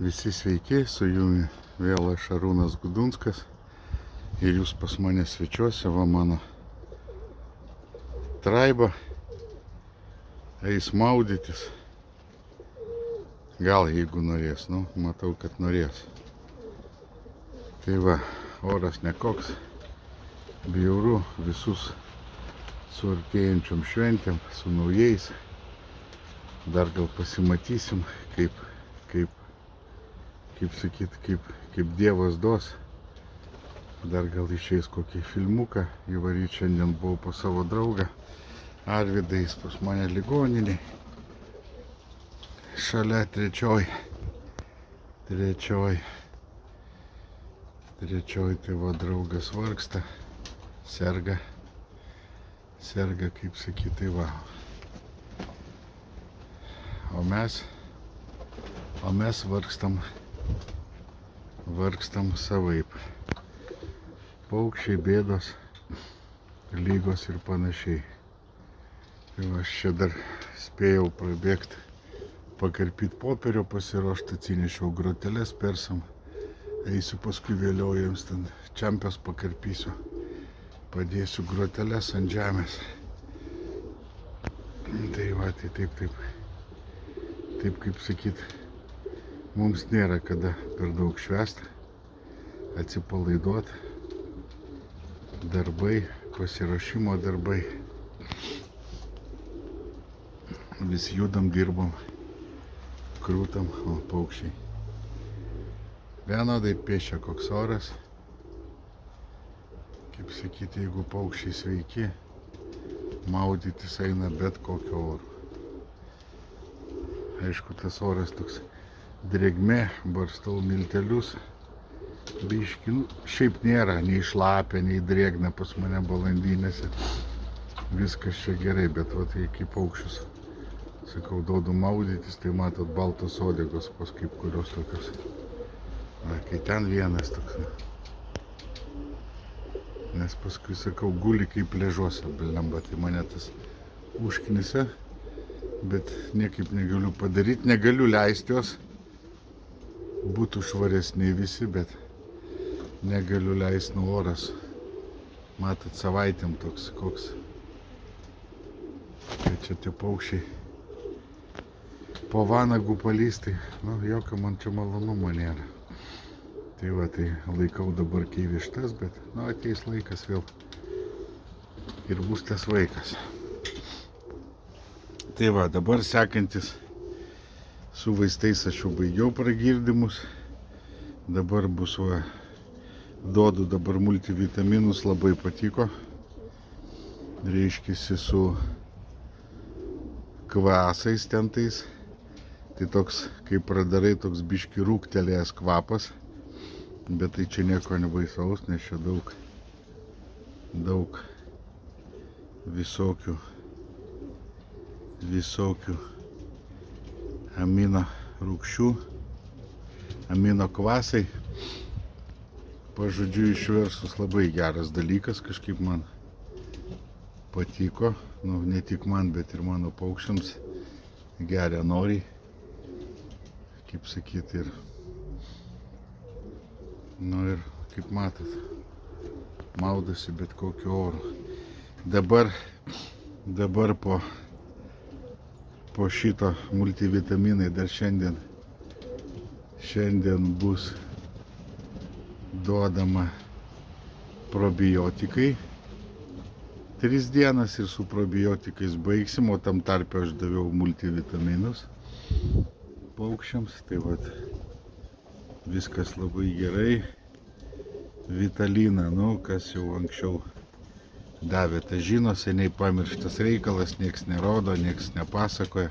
Visi sveiki, su jumi vėl aš Arūnas Gudunskas ir jūs pas mane svečiuose, va mano traiba eis maudytis, gal jeigu norės, matau, kad norės. Tai va, oras nekoks, bjauru, visus su artėjančiom šventėm, su naujais, dar gal pasimatysim, kaip Dievas duos. Dar gal išeis kokį filmuką. Įvaryt šiandien buvau pas savo draugą Arvydą, jis pas mane ligoninėj. Šalia trečioj, tai va draugas vargsta, serga, kaip sakyt, tai va. O mes vargstam savaip. Paukščiai, bėdos, lygos ir panašiai. Tai aš čia dar spėjau prabėgti, pakarpyti popierio, pasiruošti, atsinešiau groteles persam. Eisiu paskui vėliau jiems ten čempios pakarpysiu. Padėsiu groteles ant žemės. Tai va, tai taip kaip sakyt, mums nėra kada per daug švęsti, atsipalaiduoti. Darbai, pasiruošimo darbai. Vis judam, dirbam, krūtam, o paukščiai vienodai piešia, koks oras. Kaip sakyti, jeigu paukščiai sveiki, maudytis eina bet kokio oro. Aišku, tas oras toks drėgmė, barstau miltelius. Biški, šiaip nėra nei šlapia, nei drėgna pas mane balandynėse. Viskas čia gerai, bet va tai kaip paukščius, sakau, duodu maudytis, tai matot baltos uodegos, pas kaip kurios tokios. Na, kai ten vienas toks. Nes paskui, sakau, guli kaip ležuose, blemba, tai mane tas užknisa, bet niekaip negaliu padaryti, negaliu leisti jos. Būtų švaresni visi, bet negaliu leisti, oras. Matot, savaitėm toks koks. Tai čia tie paukščiai po vanagų palystai, jokio man čia malonumo nėra. Tai va, tai laikau dabar kai vištas, bet ateis laikas vėl ir bus tas vaikas. Tai va, dabar sekantis su vaistais aš jau baigiau pragirdimus. Dabar bus va, duodu dabar multivitaminus, labai patiko. Reiškiasi su kvasais tentais. Tai toks, kai pradarai, toks biški rūgtelėjęs kvapas. Bet tai čia nieko nebaisaus, nes čia daug visokių amino rūgščių, amino kvasai. Pažodžiu išversus labai geras dalykas, kažkaip man patiko, ne tik man, bet ir mano paukščiams geria noriai, kaip sakyti, ir kaip matot, maudosi bet kokiu oru. Dabar po šito multivitaminai dar šiandien bus duodama probiotikai. 3 dienas ir su probiotikais baigsim, o tam tarpe aš daviau multivitaminus paukščiams. Tai vat, viskas labai gerai. Vitaliną, kas jau anksčiau davė, tą žino, seniai pamirštas reikalas, nieks nerodo, nieks nepasakoja.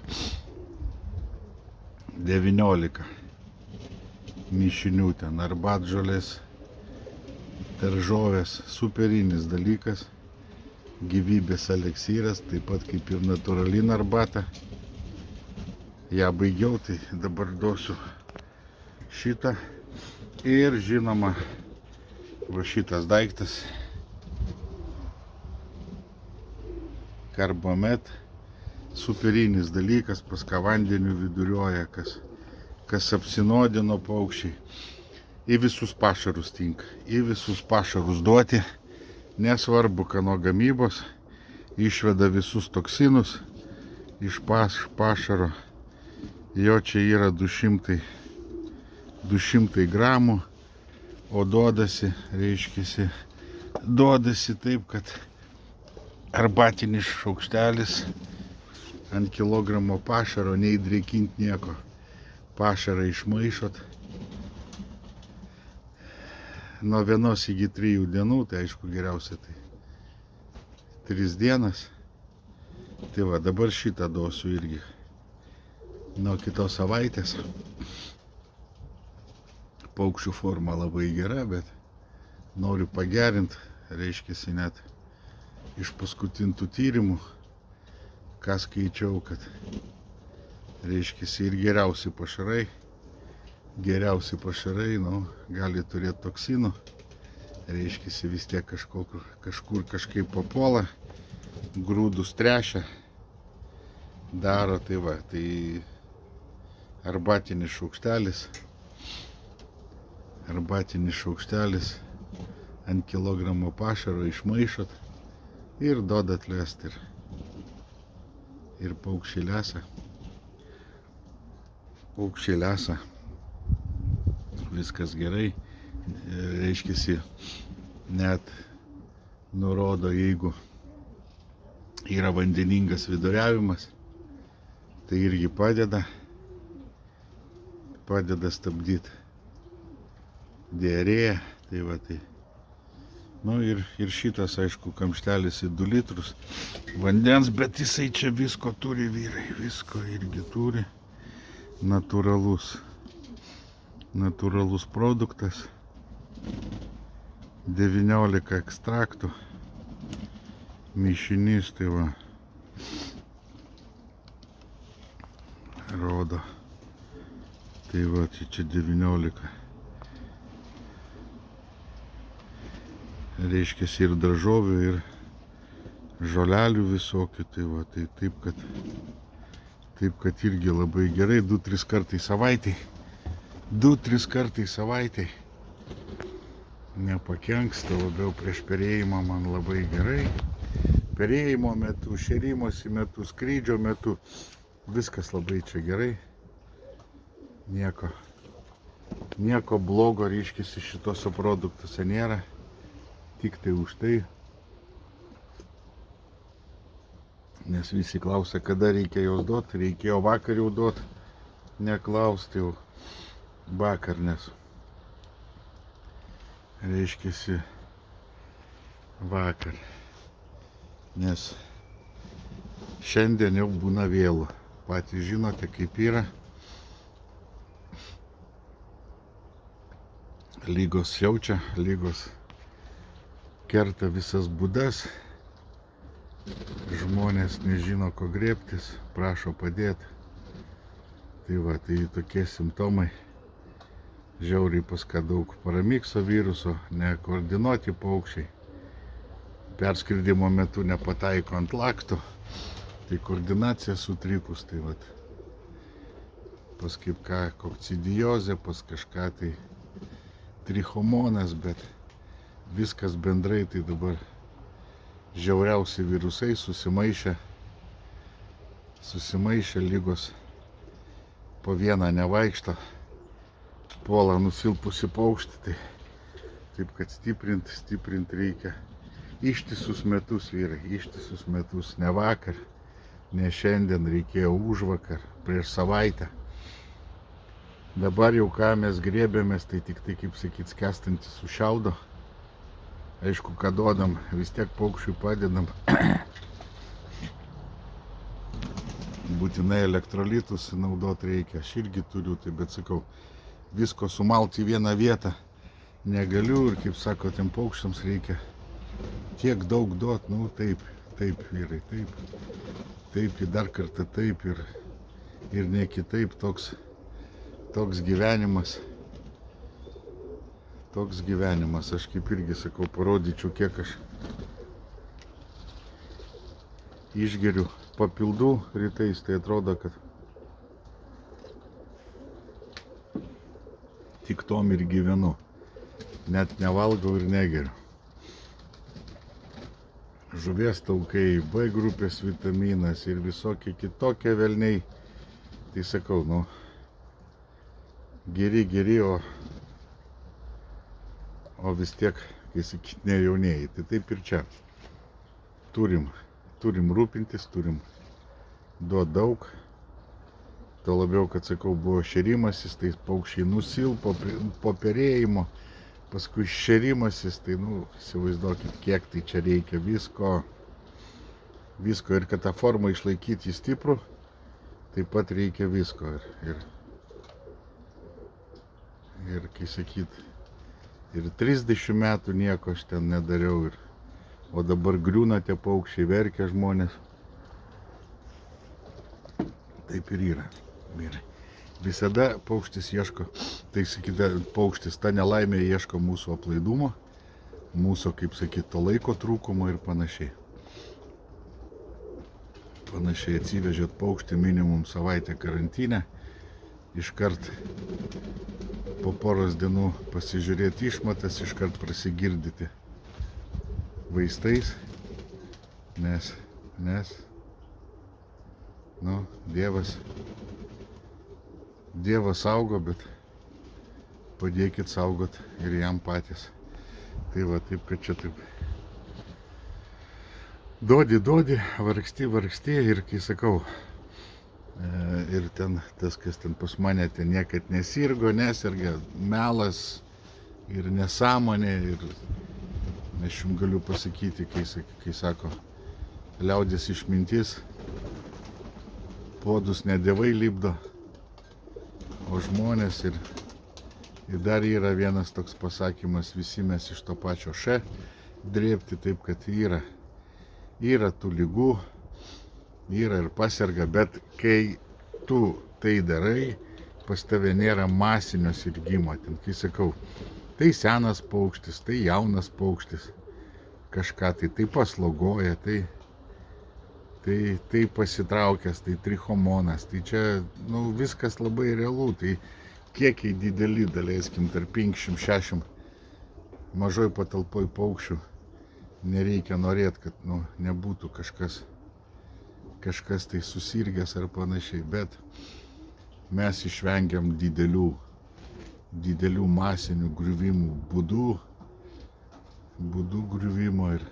19 mišinių ten, arbatžolės, daržovės, superinis dalykas, gyvybės eleksyras, taip pat kaip ir natūralina arbata. Ja baigiau, tai dabar duosiu šitą ir žinoma, va šitas daiktas, Karbomet, superinis dalykas, pas ką vandeniu viduriuoja, kas kas apsinodino paukščiai. Į visus pašarus tinka, į visus pašarus duoti, nesvarbu, ką nuo gamybos, išveda visus toksinus iš pašaro. Jo čia yra 200 gramų, o duodasi, reiškiasi, duodasi taip, kad arbatinis šaukštelis ant kilogramo pašaro, neįdrėkinti nieko. Pašarą išmaišot. Nuo 1 iki 3 dienų, tai aišku geriausia tai 3 dienas. Tai va, dabar šitą duosiu irgi nuo kitos savaitės. Paukščių forma labai gera, bet noriu pagerinti, reiškiasi net iš paskutinių tyrimų, ką skaičiau, kad reiškiasi ir geriausi pašarai, nu, gali turėti toksinų, reiškiasi vis tiek kažkur kažkaip papuola, grūdus trešia, daro, tai va, tai arbatinis šaukštelis ant kilogramo pašaro išmaišot ir duodat lest ir paukščiai lesa. Viskas gerai, reiškiasi, net nurodo, jeigu yra vandeningas viduriavimas, tai irgi padeda stabdyti diarėją. Tai va, tai. Nu ir šitas, aišku, kamštelis į 2 litrus vandens, bet jisai čia visko turi, vyrai, visko irgi turi. Natūralus produktas, 19 ekstraktų, mišinys, tai va, rodo, tai va, čia 19, reiškiasi ir daržovių, ir žolelių visokių, tai va, tai taip, kad irgi labai gerai, 2-3 kartai savaitėj, nepakenks, tai labiau prieš perėjimą man labai gerai, perėjimo metu, šėrimosi metu, skrydžio metu, viskas labai čia gerai, nieko blogo, reiškiasi, šitose produktuose nėra, tik tai už tai. Nes visi klausia, kada reikia jos duoti, reikėjo vakar jau duoti, neklausti jau vakar, nes reiškiasi vakar, nes šiandien jau būna vėlu, patys žinote, kaip yra, lygos siaučia, lygos kerta visas būdas. Žmonės nežino, ko griebtis, prašo padėti. Tai va, tai tokie simptomai. Žiauriai paskui daug paramikso viruso, nekoordinuoti paukščiai. Perskridimo metu nepataiko ant laktų, tai koordinacija sutrikus. Tai va, paskui kokcidiozė, pas kažką tai trichomonas, bet viskas bendrai tai dabar žiauriausi virusai susimaišę lygos, po vieną nevaikšto, puola nusilpusi paukštį, tai taip kad stiprint reikia ištisus metus, vyrai, ištisus metus, ne vakar, ne šiandien, reikėjo užvakar, prieš savaitę. Dabar jau ką mes grėbėmės, tai tik tai, kaip sakyt, skęstantis sušiaudo. Aišku, ką duodam, vis tiek paukščiui padedam. Būtinai elektrolitus naudot reikia. Aš irgi turiu, tai bet sakau, visko sumalti į vieną vietą negaliu ir, kaip sako, tiem paukščiams reikia tiek daug duot, nu taip, vyrai, taip, ir dar kartą taip, ir ne kitaip, toks gyvenimas. Toks gyvenimas, aš kaip irgi sakau, parodyčiau, kiek aš išgeriu papildų rytais, tai atrodo, kad Tik tom ir gyvenu. Net nevalgau ir negeriu. Žuvies taukai, B grupės vitaminas ir visokie kitokie velniai. Tai sakau, nu, geri, o vis tiek, kai sakyt, nejaunėjai. Tai taip ir čia. Turim rūpintis, turim duoti daug. Tuo labiau, kad, sakau, buvo šerimasis, tai paukščiai nusilpo po perėjimo, paskui šerimasis, tai, nu, įsivaizduokit, kiek tai čia reikia visko. Ir kad tą formą išlaikyti stiprų, taip pat reikia visko. Ir kai sakyt, ir 30 metų nieko aš ten nedariau, o dabar griūna tie paukščiai, verkia žmonės. Taip ir yra. Visada paukštis ieško, tai sakyta, paukštis ta nelaimė ieško mūsų aplaidumo, mūsų, kaip sakyt, to laiko trūkumo ir panašiai. Panašiai atsivežėt paukštį minimum savaitę karantinę, iškart po poros dienų pasižiūrėti išmatas, iškart prasigirdyti vaistais, nes, nu, Dievas saugo, bet padėkit saugot ir jam patys. Tai va, taip, kad čia taip duodi, vargsti ir kai sakau, ir ten tas, kas ten pas mane ten niekad nesirgo, neserga, melas ir nesąmonė. Ir aš jums galiu pasakyti, kai sako liaudės išmintis, podus ne dievai lipdo, o žmonės. Ir dar yra vienas toks pasakymas, visi mes iš to pačio še drėbti, taip kad yra tų ligų, yra ir paserga, bet kai tu tai darai, pas tave nėra masinio sirgimo. Ten, kai sakau, tai senas paukštis, tai jaunas paukštis, kažką tai paslogoja, tai pasitraukęs, tai trichomonas, tai čia, nu, viskas labai realu, tai kiekiai dideli, daleiskim, tarp 500-600 mažoj patalpoj paukščių, nereikia norėti, kad, nu, nebūtų kažkas tai susirgęs ar panašiai, bet mes išvengiam didelių masinių griuvimų būdų griuvimo ir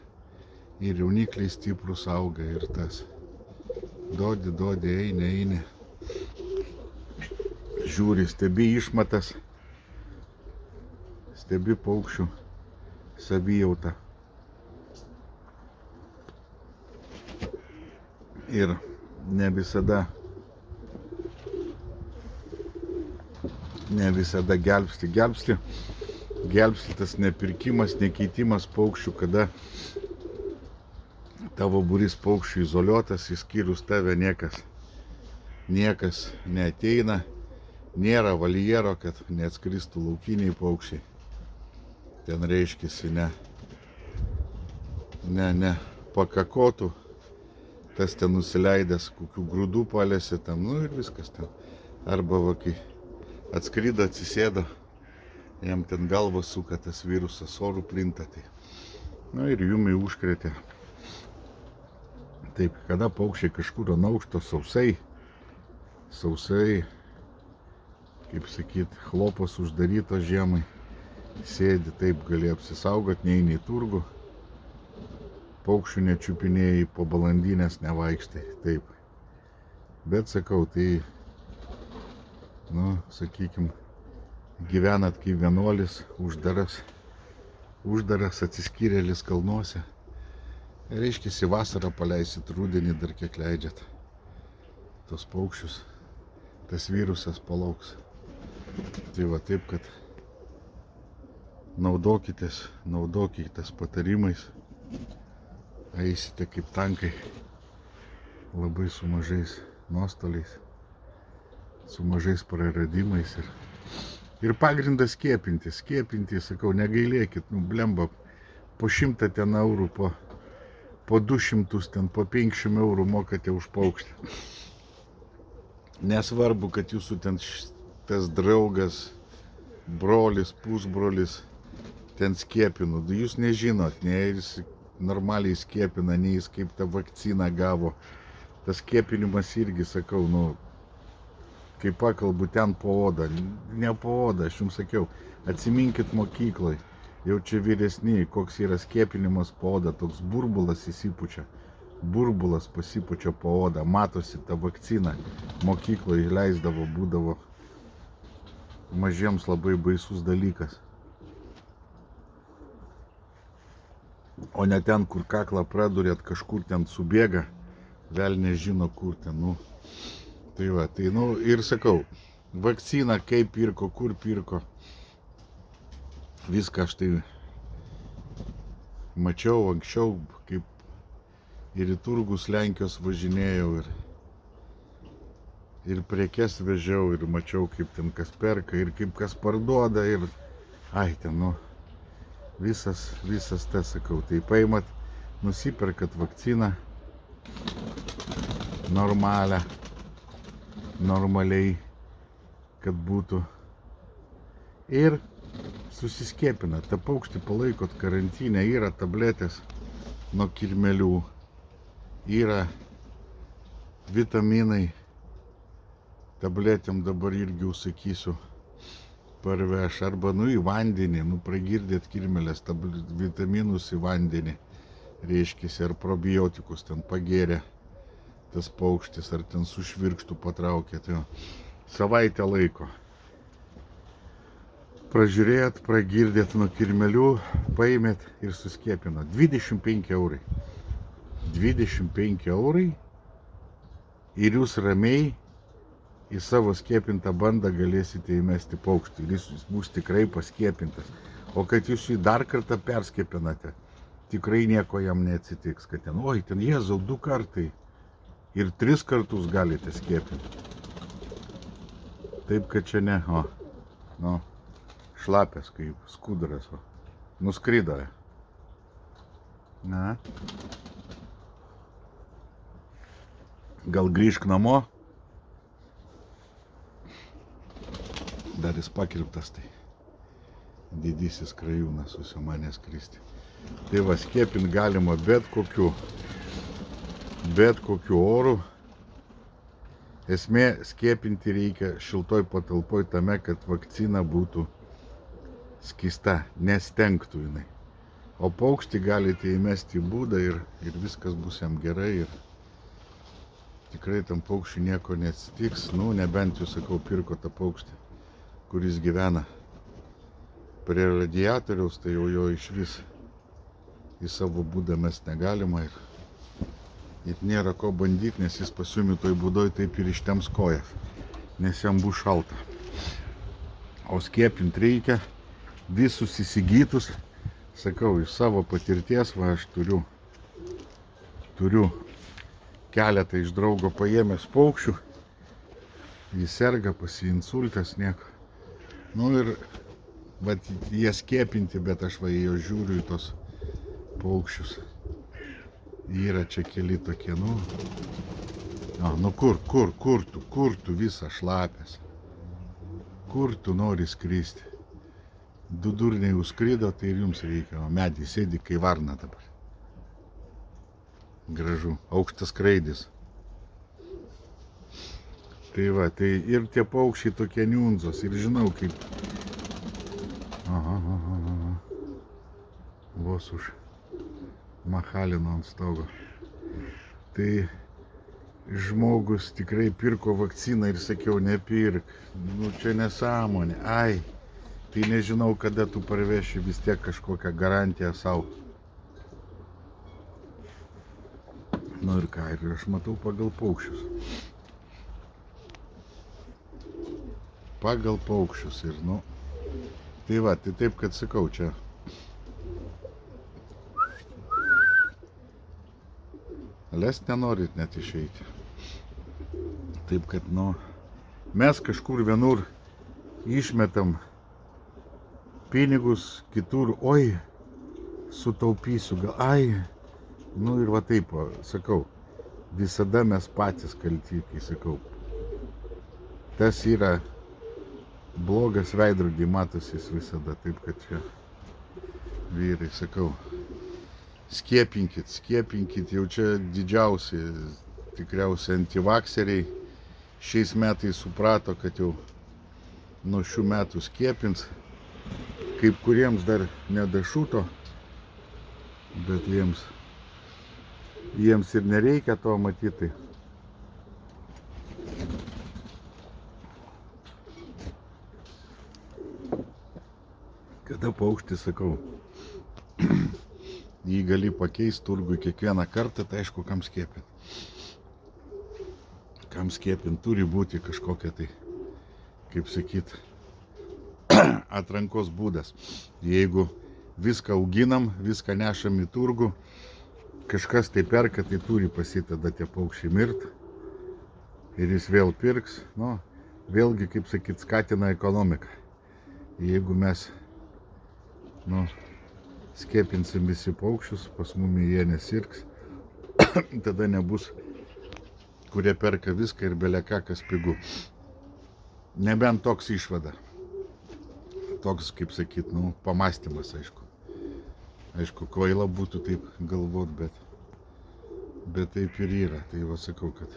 jaunikliai stiprus auga ir tas dodi, eini, žiūri, stebi išmatas, stebi paukščių savijautą. Ir ne visada gelbsti tas nepirkimas, nekeitimas paukščių, kada tavo būrys paukščių izoliuotas, išskyrus tave niekas neateina, nėra valjero, kad neatskristų laukiniai paukščiai. Ten reiškiasi ne pakakotų, tas ten nusileidęs, kokių grūdų palėsi tam, nu ir viskas ten. Arba va, kai atskrido, atsisėdo, jam ten galva suka, tas virusas orų plinta, tai, nu ir jumai užkrėtė. Taip, kada paukščiai kažkur ant aukšto sausai, kaip sakyt, chlopos uždarytos žiemai, sėdi, taip gali apsisaugot, neini į turgų, paukščių nečiupinėjai, po balandinės nevaikštai, taip. Bet sakau, tai, nu, sakykim, gyvenat kaip vienuolis, uždaras atsiskyrėlis kalnuose. Reiškiasi, vasarą paleisit, rudenį dar kiek leidžiat tos paukščius, tas virusas palauks. Tai va, taip, kad naudokitės patarimais, eisite kaip tankai, labai su mažais nuostoliais, su mažais praradimais. Ir pagrindas skiepinti, sakau, negailėkit, nu, blemba, po 100 ten eurų, po 200 ten, po 500 eurų mokate už paukštį. Nesvarbu, kad jūsų ten tas draugas brolis, pusbrolis ten skiepino. Jūs nežinot, nei jis normaliai skiepina, nei jis kaip tą vakciną gavo. Tas skiepinimas irgi, sakau, nu, kai pakalbu ten po odą, ne po odą, aš jums sakiau, atsiminkit mokyklai, jau čia vyresni, koks yra skiepinimas po odą, toks burbulas įsipučia, burbulas pasipučia po odą, matosi tą vakciną, mokykloje leisdavo, būdavo mažiems labai baisus dalykas. O ne ten, kur kaklą pradurėt, kažkur ten subėga, vėl nežino kur ten, nu. Tai va, tai nu ir sakau, vakciną kaip pirko, kur pirko, viską aš tai mačiau anksčiau, kaip ir į turgus Lenkijos važinėjau, ir prekes vežiau, ir mačiau, kaip ten kas perka, ir kaip kas parduoda, ir ai ten, nu. Visas tas, sakau, tai paimat, nusiperkat vakciną normaliai, kad būtų, ir susiskiepinat, tą paukštį palaikot karantinę, yra tabletės nuo kirmelių, yra vitaminai, tabletėm dabar irgi užsakysiu, parveš, arba nu į vandenį, nu pragirdėt kirmelės, vitaminus į vandenį, reiškėsi, ar probiotikus ten pagėrė tas paukštis, ar ten su švirkštu patraukė, tai savaitę laiko. Pražiūrėt, pragirdėt nuo kirmelių, paėmėt ir suskiepinot. 25 eurai. 25 eurai ir jūs ramiai į savo skiepintą bandą galėsite įmesti paukštį ir jis bus tikrai paskiepintas. O kad jūs jį dar kartą perskiepinate, tikrai nieko jam neatsitiks, kad ten, oi, ten Jėzau, 2 kartai ir 3 kartus galite skiepinti. Taip, kad čia ne, nu, šlapės kaip skuduras, nuskrido. Na. Gal grįžk namo? Dar jis pakirptas, tai didysis krajūnas susimanė skristi. Tai va, skiepint galima bet kokiu oru. Esmė, skiepinti reikia šiltoj patalpoj tame, kad vakcina būtų skista, nestengtų jinai. O paukštį galite įmesti į būdą ir viskas bus jam gerai. Ir tikrai tam paukščiui nieko neatsitiks, nu, nebent jūs, sakau, pirko tą paukštį, kuris gyvena prie radiatoriaus, tai jau jo iš vis į savo būdą mes negalima ir nėra ko bandyti, nes jis pas jumi toj būdoj taip ir ištems kojas, nes jam bus šalta. O skiepint reikia visus įsigytus, sakau, iš savo patirties, va, aš turiu keletą iš draugo paėmęs paukščių, jis serga, pas jį insultas, nieko. Nu ir, vat, jie skiepinti, bet aš va jo žiūriu į tos paukščius. Yra čia keli tokie, nu. Nu kur tu visą šlapės? Kur tu nori skristi? 2 durniai užskrido, tai ir jums reikia. O medį sėdi kai varna dabar. Gražu, aukštas skraidis. Tai va, tai ir tie paukščiai tokie niunzos, ir žinau kaip... Vos už machalino ant stogo. Tai žmogus tikrai pirko vakciną ir sakiau, nepirk, nu čia nesąmonė, ai, tai nežinau, kada tu parveši, vis tiek kažkokią garantiją savo. Nu ir ką, ir aš matau pagal paukščius. Pagal paukščius ir, nu, tai va, tai taip, kad sakau, čia lest nenorit net išeiti. Taip, kad, nu, mes kažkur vienur išmetam pinigus, kitur, oi, sutaupysiu, gal, ai, nu ir va taip, sakau, visada mes patys kalti, kai sakau, tas yra blogas veidrodį matosi jis visada, taip kad čia vyrai, sakau, skiepinkit, jau čia didžiausi tikriausiai antivakseriai šiais metais suprato, kad jau nuo šių metų skiepins, kaip kuriems dar nedašuto, bet jiems ir nereikia to matyti. Kada paukštį, sakau, jį gali pakeisti turgui kiekvieną kartą, tai aišku, kam skiepint. Kam skiepint turi būti kažkokia tai, kaip sakyt, atrankos būdas. Jeigu viską auginam, viską nešam į turgų, kažkas tai perka, tai turi tada tie paukščiai mirti. Ir jis vėl pirks, nu, vėlgi, kaip sakyt, skatina ekonomiką. Jeigu mes, nu, skiepinsim visi paukščius, pas mumi jie nesirgs, tada nebus, kurie perka viską ir beleką, kas pigu. Nebent toks išvada. Toks, kaip sakyt, nu, pamastymas, aišku. Aišku, kvaila būtų taip galvot, bet taip ir yra. Tai va sakau, kad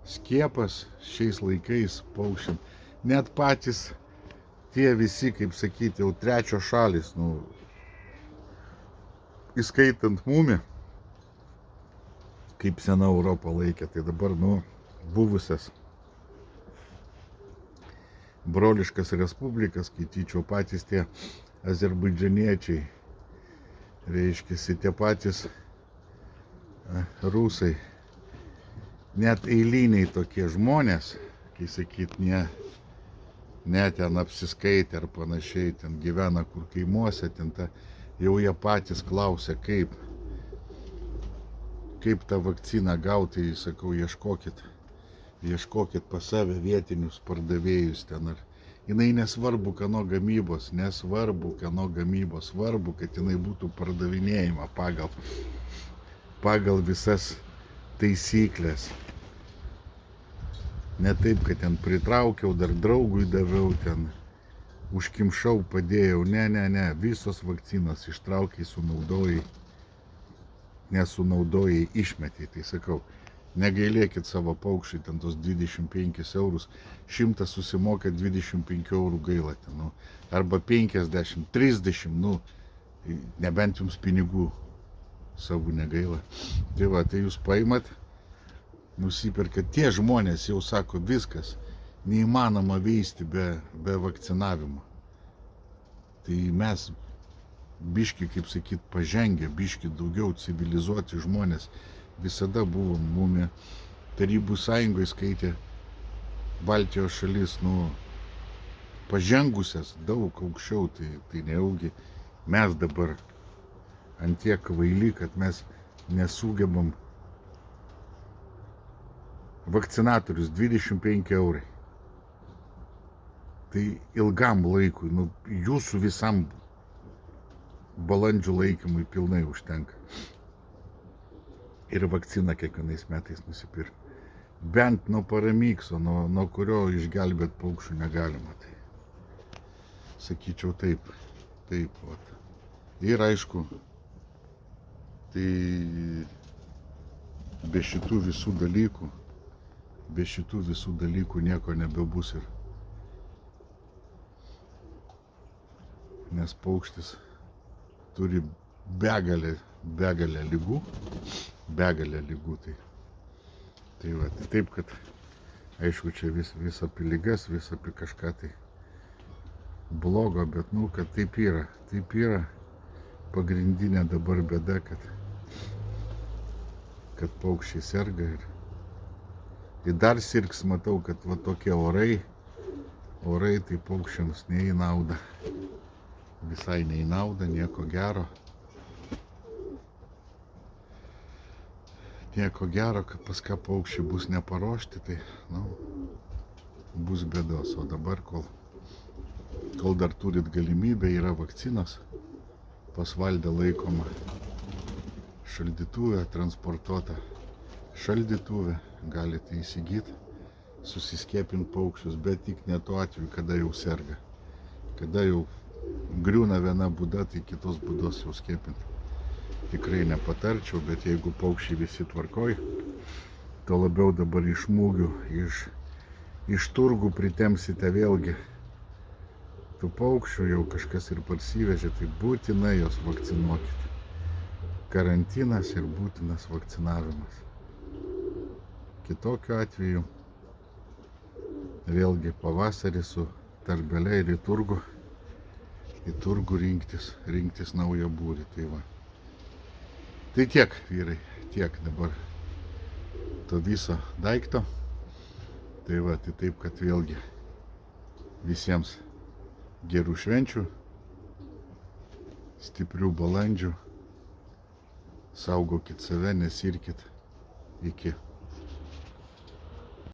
skiepas šiais laikais paukščiam, net patys tie visi, kaip sakyti, jau trečios šalis, nu, įskaitant mumi, kaip sena Europa laikė, tai dabar, nu, buvusias broliškas respublikas, skaityčiau patys tie azerbaidžaniečiai, reiškiasi tie patys rusai, net eiliniai tokie žmonės, kai sakyt, ne ten apsiskaitę ar panašiai, ten gyvena kur kaimuose, ten jau jie patys klausia, kaip tą vakciną gauti, sakau, ieškokit pas save vietinius pardavėjus ten. Jinai nesvarbu, kieno gamybos, svarbu, kad jinai būtų pardavinėjama pagal visas taisyklės. Ne taip, kad ten pritraukiau, dar draugui daviau, ten užkimšau, padėjau. Ne, visos vakcinos ištraukiai, sunaudojai, nesunaudojai, išmetei. Tai sakau, negailėkit savo paukščiai, ten tos 25 eurus, 100 susimoka, 25 eurų gaila ten, nu, arba 50, 30, nu, nebent jums pinigų savų negaila. Tai va, tai jūs paimat, nusiperkat, tie žmonės jau sako, viskas, neįmanoma veisti be vakcinavimo. Tai mes biški, kaip sakyt, pažengę, biški daugiau civilizuoti žmonės, visada buvom mumi Tarybų Sąjungoje skaitė Baltijos šalis, nu, pažengusias daug aukščiau, tai nejaugi mes dabar ant tiek kvaili, kad mes nesugebam. Vakcinatorius 25 eurai. Tai ilgam laikui, nu, jūsų visam balandžio laikymui pilnai užtenka. Ir vakciną kiekvienais metais nusipirkti. Bent nuo paramykso, nuo kurio išgelbėt paukščių negalima. Tai sakyčiau taip. Vat. Ir aišku, tai be šitų visų dalykų nieko nebebus. Nes paukštis turi begalę ligų. Tai va, taip, kad aišku, čia vis apie ligas, vis apie kažką tai blogo, bet, nu, kad taip yra pagrindinė dabar bėda, kad paukščiai serga ir dar sirgs, matau, kad va tokie orai tai paukščiams ne į naudą, visai ne į naudą, nieko gero. Kad pas ką paukščiai bus neparuošti, tai, nu, bus bėdos. O dabar, kol dar turit galimybę, yra vakcinos, pas Valdę laikoma šaldytuvė, transportuota šaldytuvė, galite įsigyti susiskiepinti paukščius, bet tik ne tuo atveju, kada jau serga. Kada jau griūna viena būda, tai kitos būdos jau skiepinti tikrai nepatarčiau, bet jeigu paukščiai visi tvarkoj, to labiau dabar iš smūgių, iš turgų pritemsite vėlgi tų paukščių, jau kažkas ir parsivežė, tai būtinai jos vakcinuokite. Karantinas ir būtinas vakcinavimas. Kitokiu atveju vėlgi pavasarį su tarbele ir į turgų rinktis naują būrį. Tai va. Tai tiek, vyrai, tiek dabar to viso daikto. Tai va, tai taip, kad vėlgi visiems gerų švenčių, stiprių balandžių, saugokit save, nesirkit. Iki.